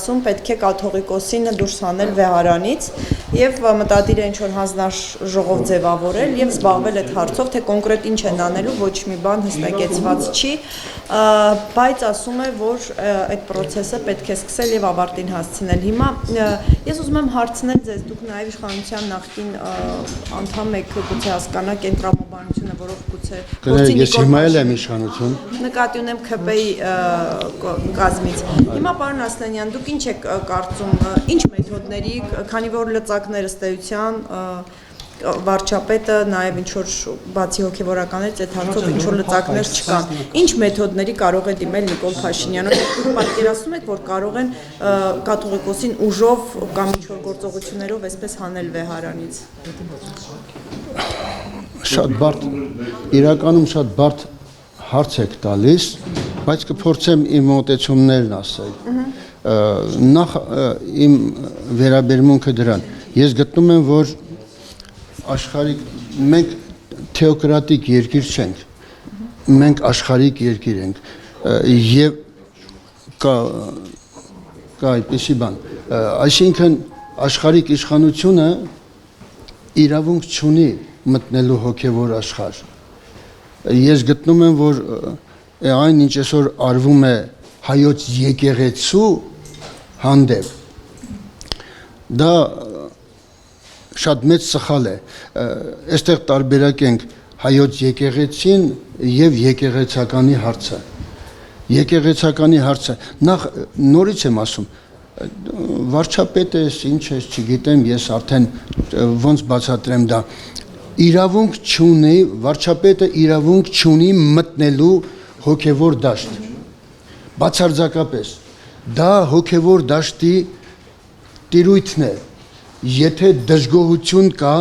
ասում պետք է կաթողիկոսին դուրս հանել վեհարանից եւ մտադիր է ինչ-որ հանձնաժողով ձևավորել եւ զբաղվել այդ հարցով, թե կոնկրետ ինչ են անելու, ոչ մի բան հստակեցված չի, բայց ասում է, որ այդ process-ը պետք է սկսել եւ ավարտին հասցնել։ Հիմա ես ուզում եմ հարցնել ձեզ, դուք նաեւ իշխանության նախկին անդամ եք, գուցե հասկանաք այն տրամաբանությունը, որով գուցե ես հիմա էլ եմ իշխանություն։ Նկատի ունեմ ՔՊ-ի կազմից։ Հիմա պարոն Ասլանյան, դուք ինչ եք կարծում, ինչ մեթոդների, քանի որ լծակներ ըստ էության վարչապետը նաև ինչ որ բացի հոգևորականներից այդ հարցով ինչ որ լծակներ չկան։ Ինչ մեթոդների կարող է դիմել Նիկոլ Փաշինյանը։ Դուք պատկերացնում եք, որ կարող են կաթողիկոսին ուժով կամ ինչ որ գործողություններով այսպես հանել վեհարանից։ Շատ բարդ, իրականում շատ բարդ հարց եք տալիս, բայց կփորձեմ իմ մոտեցումներն ասել։ Նախ իմ վերաբերմունքը դրան։ Ես գտնում եմ, որ աշխարհիկ մենք թեոկրատիկ երկիր չենք, մենք աշխարհիկ երկիր ենք եւ կա այդպիսի բան, այսինքն աշխարհիկ իշխանությունը իրավունք չունի մտնելու հոգևոր աշխարհ։ Ես գտնում եմ, որ այն ինչ այսօր արվում է հայոց եկեղեցու հանդեպ, դա շատ մեծ սխալ է, այստեղ տարբերակենք հայոց եկեղեցին եւ եկեղեցականի հարցը։ Եկեղեցականի հարցը, նախ նորից եմ ասում, վարչապետը ինչ է, չգիտեմ, ես արդեն ոնց բացատրեմ դա, իրավունք չունի, վարչապետը իրավունք չունի մտնելու հոգևոր դաշտ, բացարձակապես, դա հոգևոր դաշտի տիրույթն է, եթե դժգոհություն կա,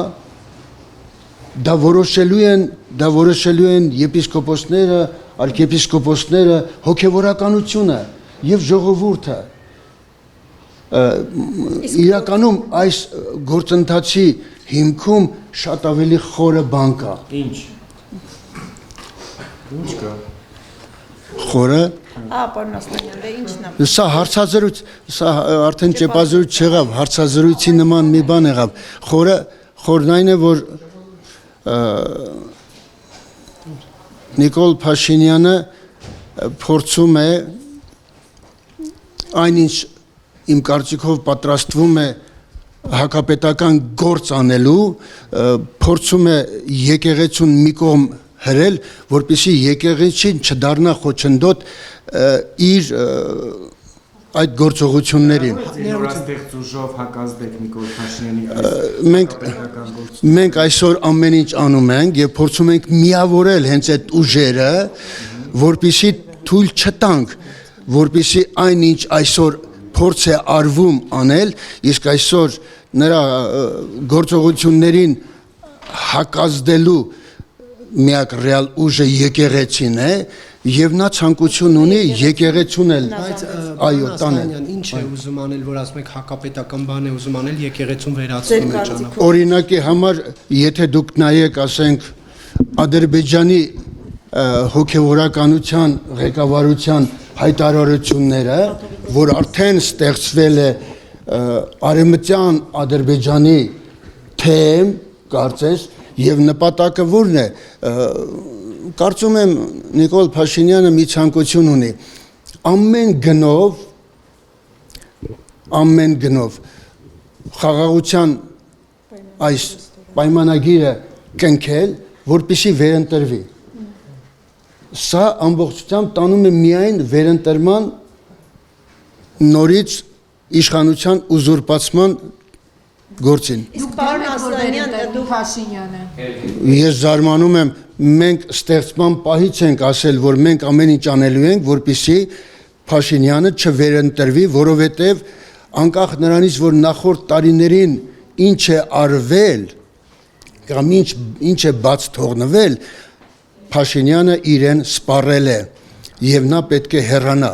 դա որոշելու են եպիսկոպոսները, արքեպիսկոպոսները, հոգևորականությունը եւ ժողովուրդը։ Իրականում այս գործընթացի հիմքում շատ ավելի խորը բան կա։ Ինչ կա։ Խորը։ Պարոն Ասլանյան, դե ինչն է։ Սա հարցազրույց, սա արդեն ճեպազրույց չեղավ, հարցազրույցի նման մի բան եղավ։ Խորն այն է, որ Նիկոլ Փաշինյանը փորձում է այնինչ իմ կարծիքով պատրաստվում է հակապետական գործ անելու, փորձում է եկեղեցուն մի կողմ հրել, որպեսզի եկեղեցին չդառնա խոչընդոտ իր այդ գործողություններին։ Նորաստեղծ ուժով հակազդեք Նիկոլ Փաշինյանի մենք այսօր ամեն ինչ անում ենք եւ փորձում ենք միավորել հենց այդ ուժերը, որպեսզի թույլ չտանք, որպեսզի այնինչ այսօր փորձ է արվում անել, իսկ այսօր նրա գործողություններին հակազդելու միակ ռեալ ուժը եկեղեցին է եւ նա ցանկություն ունի եկեղեցուն էլ այո տանել։ Ինչ է ուզում անել, որ ասում եք հակապետական բան է ուզում անել եկեղեցուն վերացնում է ճանապարհ։ Օրինակի համար, եթե դուք նայեք, ասենք Ադրբեջանի հոգևորականության ղեկավարության հայտարարությունները, որ արդեն ստեղծվել է արևմտյան Ադրբեջանի թեմ, կարծես, եւ նպատակը որն է, կարծում եմ Նիկոլ Փաշինյանը մի ցանկություն ունի ամեն գնով խաղաղության այս պայմանագիրը կնքել, որպեսզի վերընտրվի։ Սա ամբողջությամբ տանում է միայն վերընտրման նորից իշխանության ուզուրպացման գործին։ Իսկ պարոն Ասլանյան, դու Փաշինյանը։ Ես զարմանում եմ, մենք ստեղծման պահից ենք ասել, որ մենք ամեն ինչ անելու ենք, որպեսզի Փաշինյանը չվերընտրվի, որովհետև անկախ նրանից, որ նախորդ տարիներին ինչ է արվել կամ ինչ է բաց թողնվել, Փաշինյանը իրեն սպառել է եւ նա պետք է հեռանա։